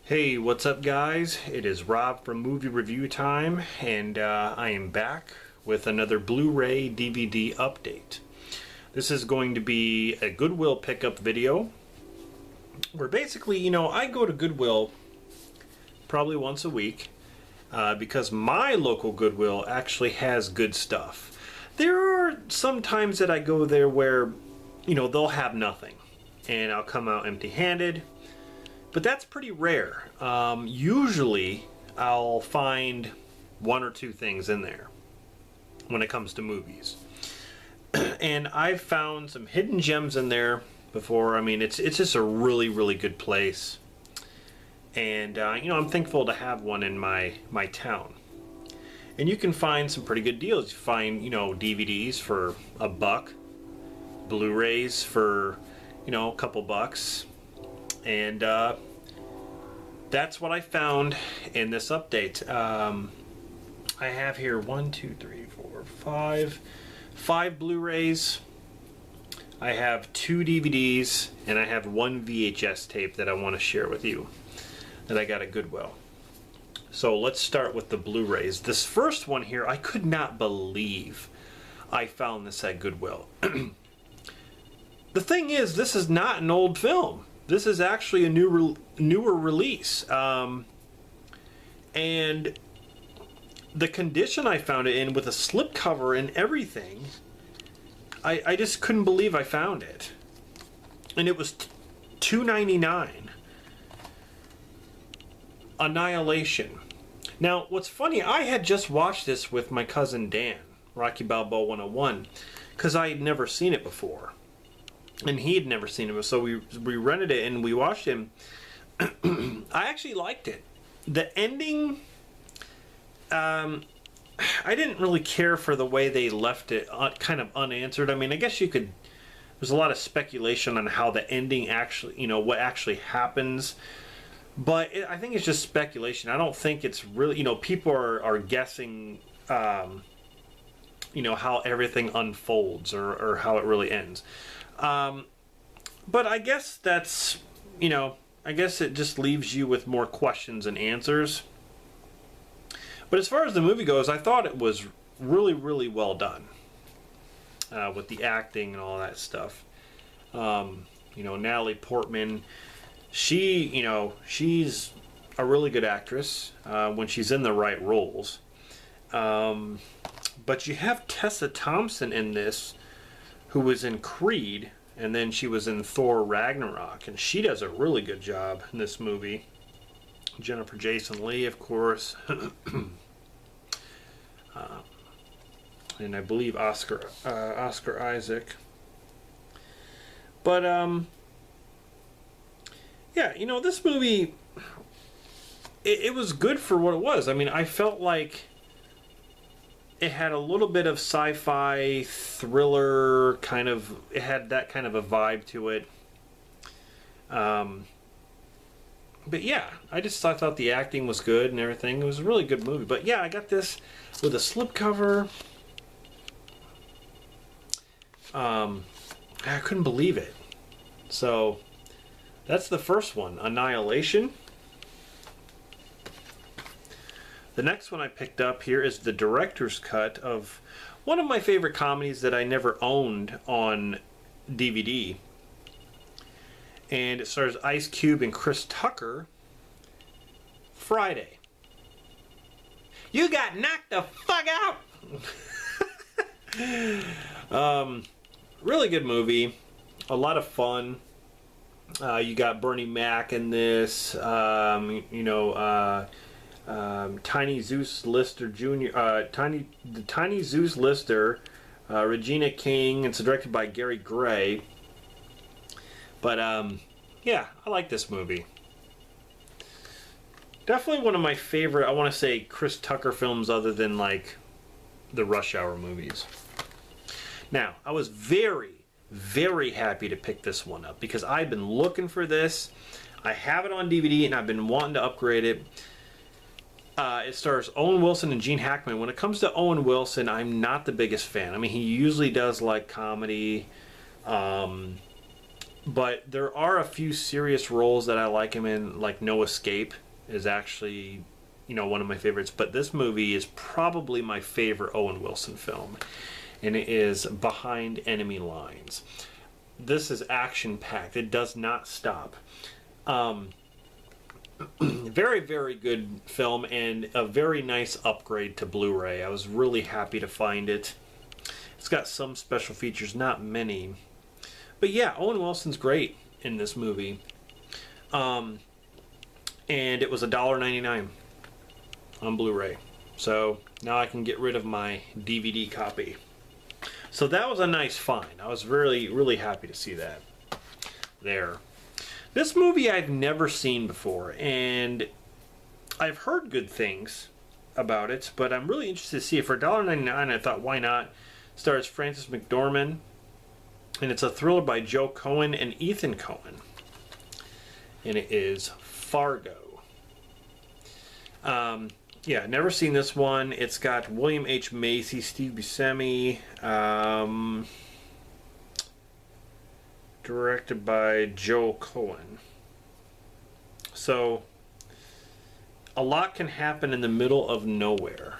Hey, what's up guys? It is Rob from Movie Review Time, and I am back with another Blu-ray DVD update. This is going to be a Goodwill pickup video where basically, I go to Goodwill probably once a week because my local Goodwill actually has good stuff. There are some times that I go there where, they'll have nothing and I'll come out empty-handed. But that's pretty rare. Usually I'll find one or two things in there when it comes to movies. And I've found some hidden gems in there before. I mean, it's just a really, really good place. And, I'm thankful to have one in my town. And you can find some pretty good deals. You find, DVDs for $1, Blu-rays for, a couple bucks. And that's what I found in this update. I have here 5 Blu-rays. I have 2 DVDs, and I have 1 VHS tape that I want to share with you that I got at Goodwill. So let's start with the Blu-rays. This first one here, I could not believe I found this at Goodwill. The thing is, this is not an old film. This is actually a newer release, and the condition I found it in, with a slipcover and everything, I just couldn't believe I found it. And it was $2.99. Annihilation. Now, what's funny, I had just watched this with my cousin Dan, Rocky Balboa 101, because I had never seen it before. And he had never seen it, so we rented it and we watched it. I actually liked it. The ending, I didn't really care for the way they left it kind of unanswered. I mean, I guess you could. There's a lot of speculation on how the ending actually, what actually happens. But I think it's just speculation. I don't think it's really, people are guessing, how everything unfolds or how it really ends. But I guess that's, I guess it just leaves you with more questions than answers. But as far as the movie goes, I thought it was really, really well done. With the acting and all that stuff. Natalie Portman, she's a really good actress when she's in the right roles. But you have Tessa Thompson in this, who was in Creed, and then she was in Thor Ragnarok, and she does a really good job in this movie. Jennifer Jason Leigh, of course, and I believe Oscar Isaac. But yeah, this movie, it was good for what it was. I mean, I felt like it had a little bit of sci-fi thriller kind of. It had that kind of a vibe to it. But yeah, I thought the acting was good and everything. It was a really good movie. But yeah, I got this with a slipcover. I couldn't believe it. So that's the first one, Annihilation. The next one I picked up here is the director's cut of one of my favorite comedies that I never owned on DVD. And it stars Ice Cube and Chris Tucker. Friday. You got knocked the fuck out! Really good movie. A lot of fun. You got Bernie Mac in this. Tiny Zeus Lister Jr. Tiny Zeus Lister, Regina King. It's directed by Gary Gray. But yeah, I like this movie. Definitely one of my favorite, I want to say, Chris Tucker films, other than like the Rush Hour movies. Now, I was very, very happy to pick this one up because I've been looking for this. I have it on DVD and I've been wanting to upgrade it. It stars Owen Wilson and Gene Hackman. When it comes to Owen Wilson, I'm not the biggest fan. I mean, he usually does like comedy, But there are a few serious roles that I like him in, like No Escape is actually, one of my favorites. But this movie is probably my favorite Owen Wilson film, and it is Behind Enemy Lines. This is action-packed. It does not stop. Very, very good film, and a very nice upgrade to Blu-ray. I was really happy to find it. It's got some special features, not many. But yeah, Owen Wilson's great in this movie. And it was $1.99 on Blu-ray. So now I can get rid of my DVD copy. So that was a nice find. I was really, really happy to see that there. This movie I've never seen before, and I've heard good things about it, but I'm really interested to see it. For $1.99, I thought, why not? It stars Frances McDormand, and it's a thriller by Joe Cohen and Ethan Cohen. And it is Fargo. Yeah, never seen this one. It's got William H. Macy, Steve Buscemi, directed by Joe Cohen. So, a lot can happen in the middle of nowhere.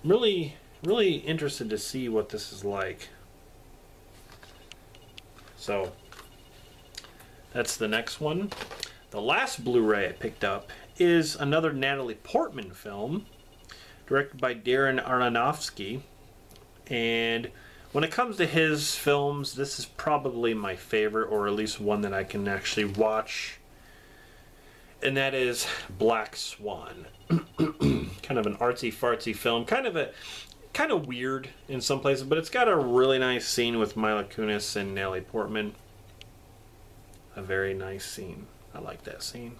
Really, really interested to see what this is like. So, that's the next one. The last Blu-ray I picked up is another Natalie Portman film, directed by Darren Aronofsky. And when it comes to his films, this is probably my favorite, or at least one that I can actually watch. And that is Black Swan. Kind of an artsy-fartsy film. Kind of weird in some places, but it's got a really nice scene with Mila Kunis and Natalie Portman. A very nice scene. I like that scene.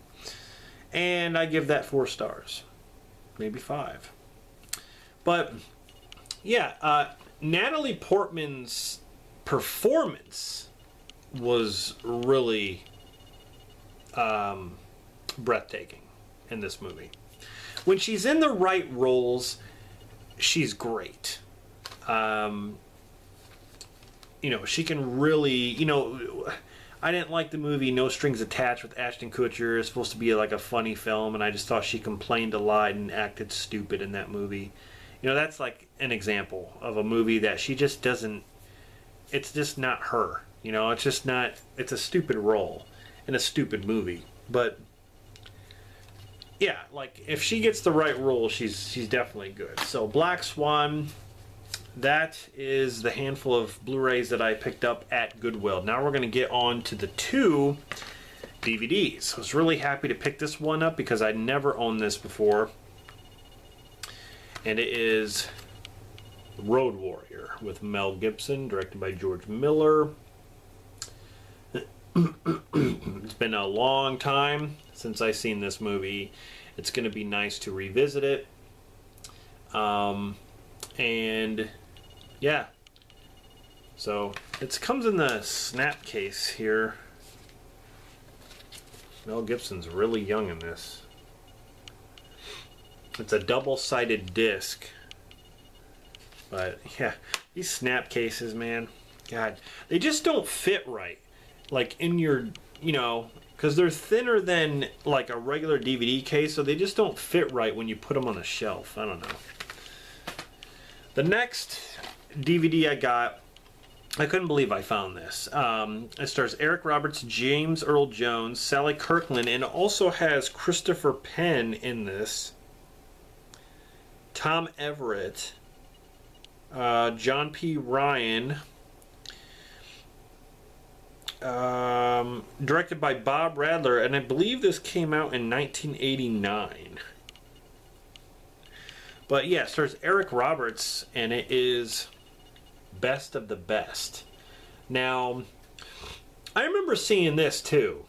And I give that 4 stars. Maybe 5. But, yeah, Natalie Portman's performance was really breathtaking in this movie. When she's in the right roles, she's great. She can really, I didn't like the movie No Strings Attached with Ashton Kutcher. It's supposed to be like a funny film, and I just thought she complained a lot and acted stupid in that movie. That's like an example of a movie that she just doesn't, it's just not her. It's just not, it's a stupid role in a stupid movie. But, yeah, like, if she gets the right role, she's definitely good. So, Black Swan, that is the handful of Blu-rays that I picked up at Goodwill. Now we're going to get on to the 2 DVDs. I was really happy to pick this one up because I'd never owned this before. And it is Road Warrior with Mel Gibson, directed by George Miller. It's been a long time since I've seen this movie. It's going to be nice to revisit it. And yeah, so it comes in the snap case here. Mel Gibson's really young in this. It's a double-sided disc. But yeah, these snap cases, man, God, they just don't fit right. Like in your, because they're thinner than like a regular DVD case, so they just don't fit right when you put them on a shelf. I don't know. The next DVD I got, I couldn't believe I found this. It stars Eric Roberts, James Earl Jones, Sally Kirkland, and also has Christopher Penn in this. Tom Everett, John P. Ryan, directed by Bob Radler, and I believe this came out in 1989. But yeah, it stars Eric Roberts, and it is best of the best. Now, I remember seeing this too,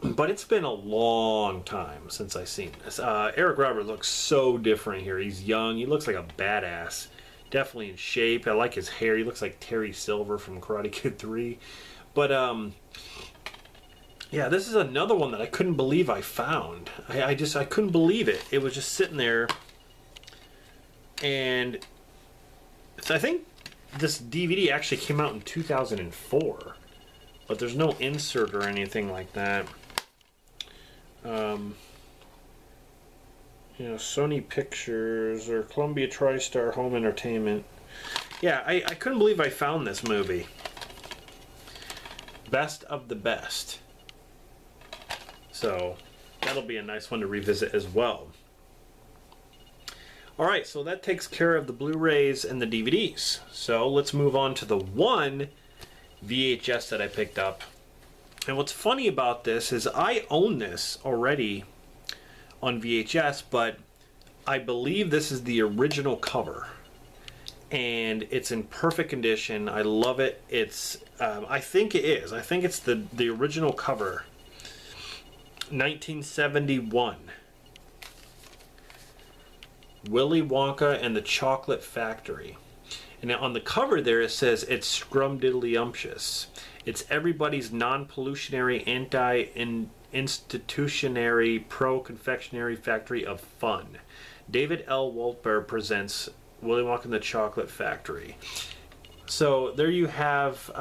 but it's been a long time since I've seen this. Eric Roberts looks so different here. He's young. He looks like a badass. Definitely in shape. I like his hair. He looks like Terry Silver from Karate Kid 3. But, yeah, this is another one that I couldn't believe I found. I couldn't believe it. It was just sitting there. And I think this DVD actually came out in 2004. but there's no insert or anything like that. You know, Sony Pictures or Columbia TriStar Home Entertainment. Yeah, I couldn't believe I found this movie. Best of the best. So that'll be a nice one to revisit as well. Alright, so that takes care of the Blu-rays and the DVDs. So let's move on to the one VHS that I picked up. And what's funny about this is I own this already on VHS, but I believe this is the original cover. And it's in perfect condition. I love it. It's I think it is. I think it's the original cover. 1971. Willy Wonka and the Chocolate Factory. And on the cover there it says it's scrumdiddlyumptious. It's everybody's non-pollutionary, anti-institutionary, pro-confectionery factory of fun. David L. Wolper presents Willy Wonka and the Chocolate Factory. So there you have,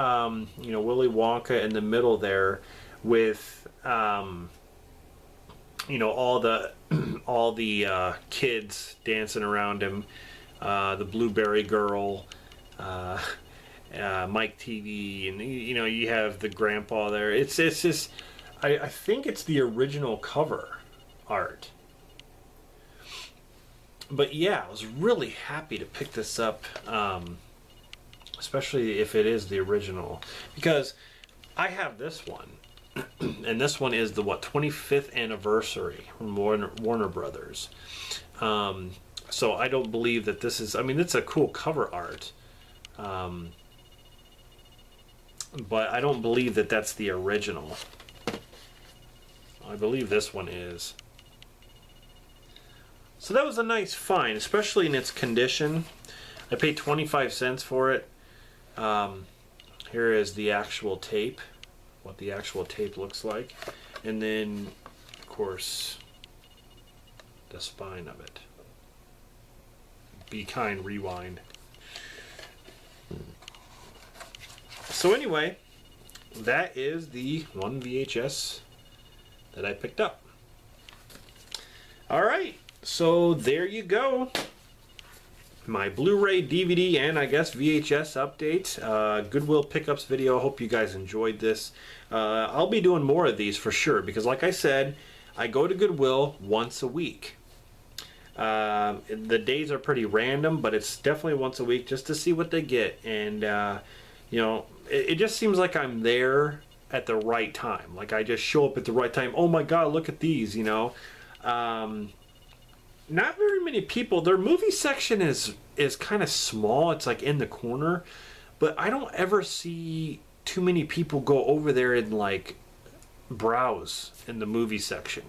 you know, Willy Wonka in the middle there with, you know, all the kids dancing around him, the Blueberry Girl, Mike TV, and you know, you have the grandpa there. It's just, I think it's the original cover art. But yeah, I was really happy to pick this up, especially if it is the original, because I have this one, and this one is the 25th anniversary from Warner Brothers. So I don't believe that this is, I mean, it's a cool cover art, but I don't believe that that's the original. I believe this one is. So that was a nice find, especially in its condition. I paid 25 cents for it. Here is the actual tape, what the actual tape looks like. And then, of course, the spine of it. Be kind, rewind. So anyway, that is the one VHS that I picked up. Alright, so there you go. My Blu-ray, DVD, and I guess VHS update. Goodwill pickups video. I hope you guys enjoyed this. I'll be doing more of these for sure, because like I said, I go to Goodwill once a week. The days are pretty random, but it's definitely once a week just to see what they get. And, you know, it just seems like I'm there at the right time. Like I just show up at the right time. Oh my God, look at these, you know. Not very many people. Their movie section is kind of small. It's like in the corner. But I don't ever see too many people go over there and like browse in the movie section.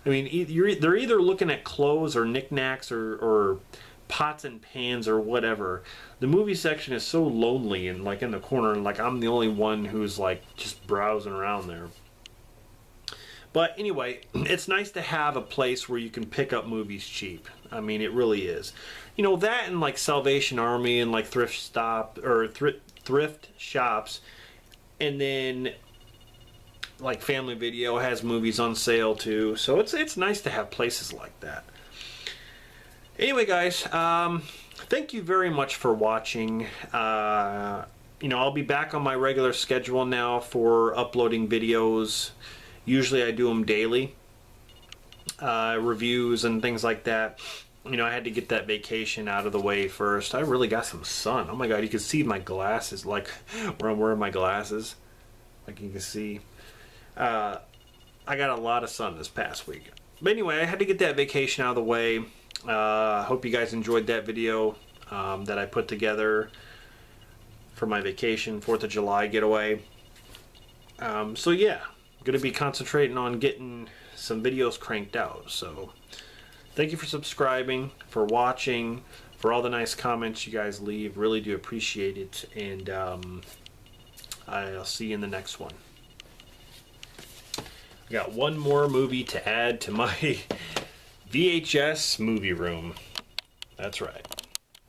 I mean, they're either looking at clothes or knickknacks or pots and pans or whatever. The movie section is so lonely and like in the corner, and like I'm the only one who's like just browsing around there. But anyway, it's nice to have a place where you can pick up movies cheap. I mean, it really is. You know, that and like Salvation Army and like thrift shops, and then like Family Video has movies on sale too. So it's nice to have places like that. Anyway, guys, thank you very much for watching. You know, I'll be back on my regular schedule now for uploading videos. Usually I do them daily, reviews and things like that. You know, I had to get that vacation out of the way first. I really got some sun. Oh my God, you can see my glasses, like where I'm wearing my glasses. Like you can see. I got a lot of sun this past week. But anyway, I had to get that vacation out of the way. Hope you guys enjoyed that video that I put together for my vacation, 4th of July getaway. So yeah. Going to be concentrating on getting some videos cranked out. So thank you for subscribing, for watching, for all the nice comments you guys leave. Really do appreciate it. And I'll see you in the next one. I got one more movie to add to my VHS movie room. That's right.